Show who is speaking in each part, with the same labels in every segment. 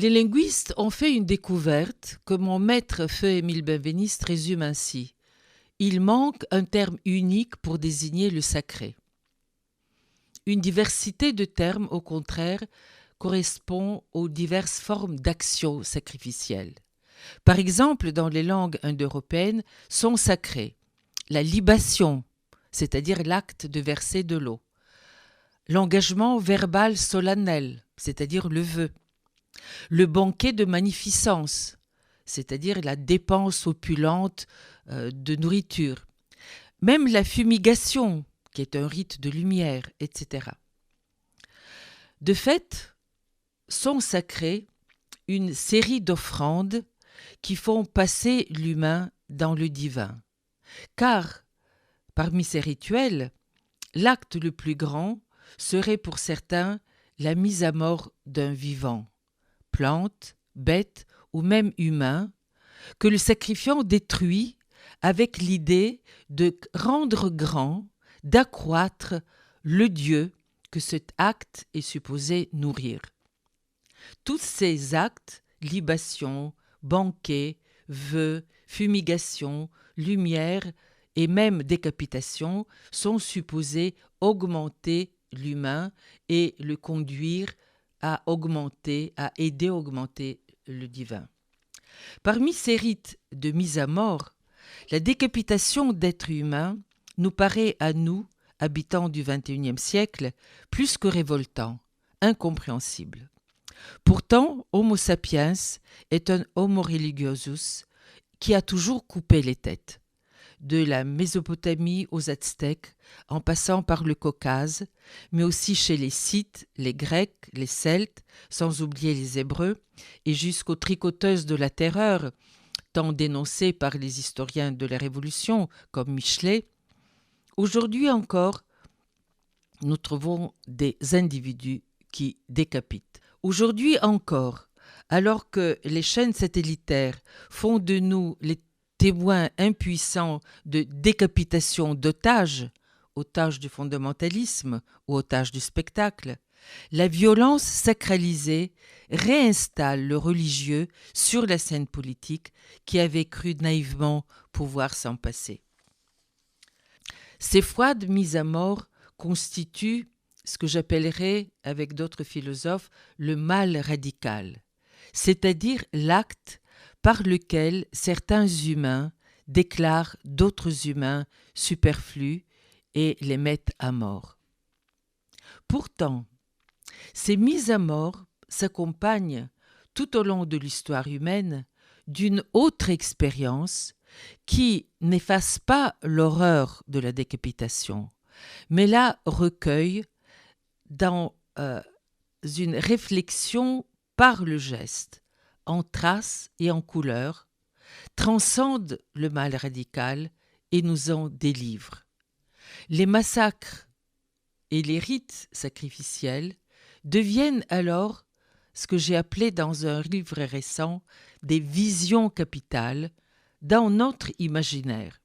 Speaker 1: Les linguistes ont fait une découverte que mon maître Feu Émile Benveniste résume ainsi. Il manque un terme unique pour désigner le sacré. Une diversité de termes, au contraire, correspond aux diverses formes d'action sacrificielle. Par exemple, dans les langues indo-européennes, sont sacrés la libation, c'est-à-dire l'acte de verser de l'eau, l'engagement verbal solennel, c'est-à-dire le vœu, le banquet de magnificence, c'est-à-dire la dépense opulente de nourriture, même la fumigation, qui est un rite de lumière, etc. De fait, sont sacrées une série d'offrandes qui font passer l'humain dans le divin. Car, parmi ces rituels, l'acte le plus grand serait pour certains la mise à mort d'un vivant, plante, bête ou même humain, que le sacrifiant détruit avec l'idée de rendre grand, d'accroître le Dieu que cet acte est supposé nourrir. Tous ces actes, libation, banquet, vœux, fumigation, lumière et même décapitation, sont supposés augmenter l'humain et le conduire à augmenter, à aider à augmenter le divin. Parmi ces rites de mise à mort, la décapitation d'êtres humains nous paraît à nous, habitants du XXIe siècle, plus que révoltant, incompréhensible. Pourtant, Homo sapiens est un Homo religiosus qui a toujours coupé les têtes. De la Mésopotamie aux Aztèques, en passant par le Caucase, mais aussi chez les Scythes, les Grecs, les Celtes, sans oublier les Hébreux, et jusqu'aux tricoteuses de la terreur, tant dénoncées par les historiens de la Révolution, comme Michelet. Aujourd'hui encore, nous trouvons des individus qui décapitent. Aujourd'hui encore, alors que les chaînes satellitaires font de nous les témoins impuissants de décapitation d'otages, otages du fondamentalisme ou otages du spectacle, la violence sacralisée réinstalle le religieux sur la scène politique qui avait cru naïvement pouvoir s'en passer. Ces froides mises à mort constituent ce que j'appellerais, avec d'autres philosophes, le mal radical, c'est-à-dire l'acte par lequel certains humains déclarent d'autres humains superflus et les mettent à mort. Pourtant, ces mises à mort s'accompagnent tout au long de l'histoire humaine d'une autre expérience qui n'efface pas l'horreur de la décapitation, mais la recueille dans une réflexion par le geste, en traces et en couleurs, transcende le mal radical et nous en délivre. Les massacres et les rites sacrificiels deviennent alors ce que j'ai appelé dans un livre récent des visions capitales dans notre imaginaire.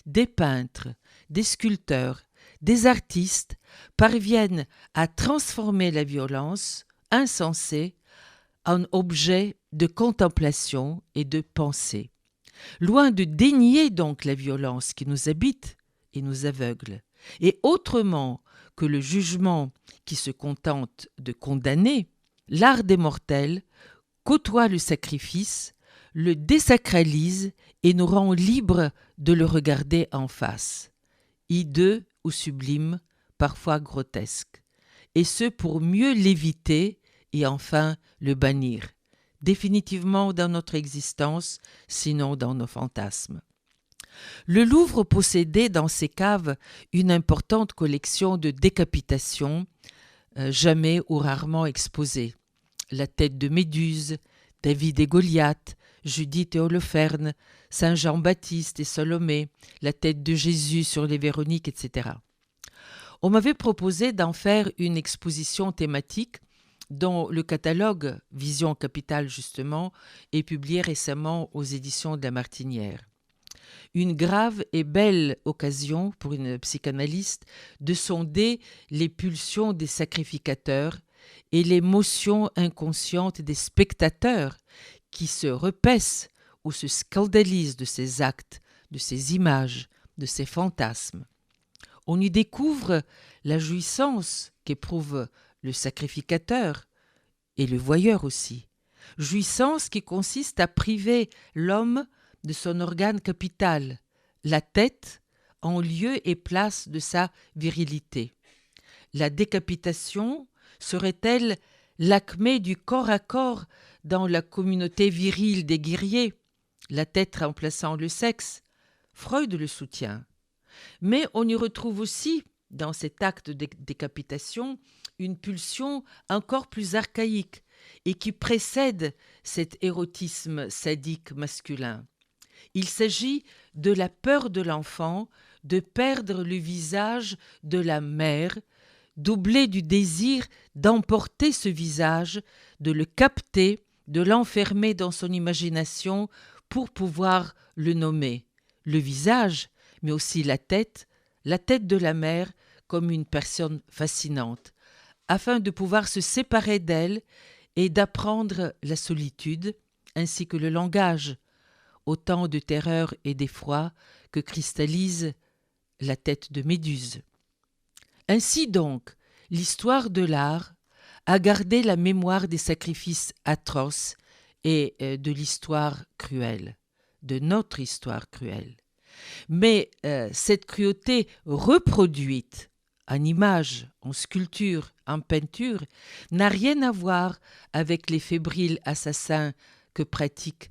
Speaker 1: Des peintres, des sculpteurs, des artistes parviennent à transformer la violence insensée en objet de contemplation et de pensée. Loin de dénier donc la violence qui nous habite et nous aveugle, et autrement que le jugement qui se contente de condamner, l'art des mortels côtoie le sacrifice, le désacralise et nous rend libres de le regarder en face, hideux ou sublime, parfois grotesque, et ce pour mieux l'éviter et enfin le bannir, définitivement dans notre existence, sinon dans nos fantasmes. Le Louvre possédait dans ses caves une importante collection de décapitations, jamais ou rarement exposées. La tête de Méduse, David et Goliath, Judith et Holoferne, Saint Jean-Baptiste et Salomé, la tête de Jésus sur les Véroniques, etc. On m'avait proposé d'en faire une exposition thématique dont le catalogue, Vision Capitale justement, est publié récemment aux éditions de La Martinière. Une grave et belle occasion pour une psychanalyste de sonder les pulsions des sacrificateurs et l'émotion inconsciente des spectateurs qui se repaissent ou se scandalisent de ces actes, de ces images, de ces fantasmes. On y découvre la jouissance qu'éprouve le sacrificateur et le voyeur aussi. Jouissance qui consiste à priver l'homme de son organe capital, la tête, en lieu et place de sa virilité. La décapitation serait-elle l'acmé du corps à corps dans la communauté virile des guerriers, la tête remplaçant le sexe? Freud le soutient. Mais on y retrouve aussi, dans cet acte de décapitation, une pulsion encore plus archaïque et qui précède cet érotisme sadique masculin. Il s'agit de la peur de l'enfant de perdre le visage de la mère, doublé du désir d'emporter ce visage, de le capter, de l'enfermer dans son imagination pour pouvoir le nommer. Le visage, mais aussi la tête de la mère comme une personne fascinante, afin de pouvoir se séparer d'elle et d'apprendre la solitude, ainsi que le langage, autant de terreur et d'effroi que cristallise la tête de Méduse. Ainsi donc, l'histoire de l'art a gardé la mémoire des sacrifices atroces et de l'histoire cruelle, de notre histoire cruelle. Mais cette cruauté reproduite en images, en sculpture, en peinture, n'a rien à voir avec les fébriles assassins que pratiquent.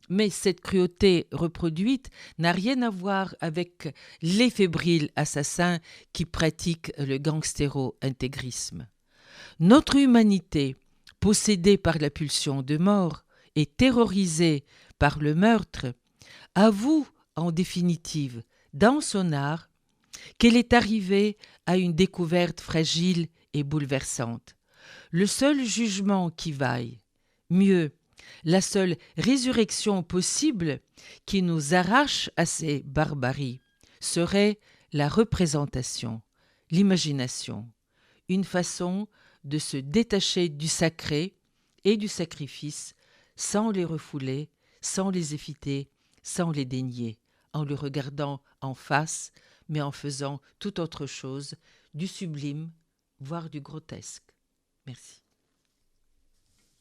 Speaker 1: Mais cette cruauté reproduite n'a rien à voir avec les fébriles assassins qui pratiquent le gangstéro-intégrisme. Notre humanité, possédée par la pulsion de mort et terrorisée par le meurtre, avoue en définitive, dans son art, qu'elle est arrivée à une découverte fragile et bouleversante. Le seul jugement qui vaille, mieux, la seule résurrection possible qui nous arrache à ces barbaries, serait la représentation, l'imagination, une façon de se détacher du sacré et du sacrifice sans les refouler, sans les éviter, sans les dénier, en le regardant en face, mais en faisant tout autre chose, du sublime, voire du grotesque. Merci.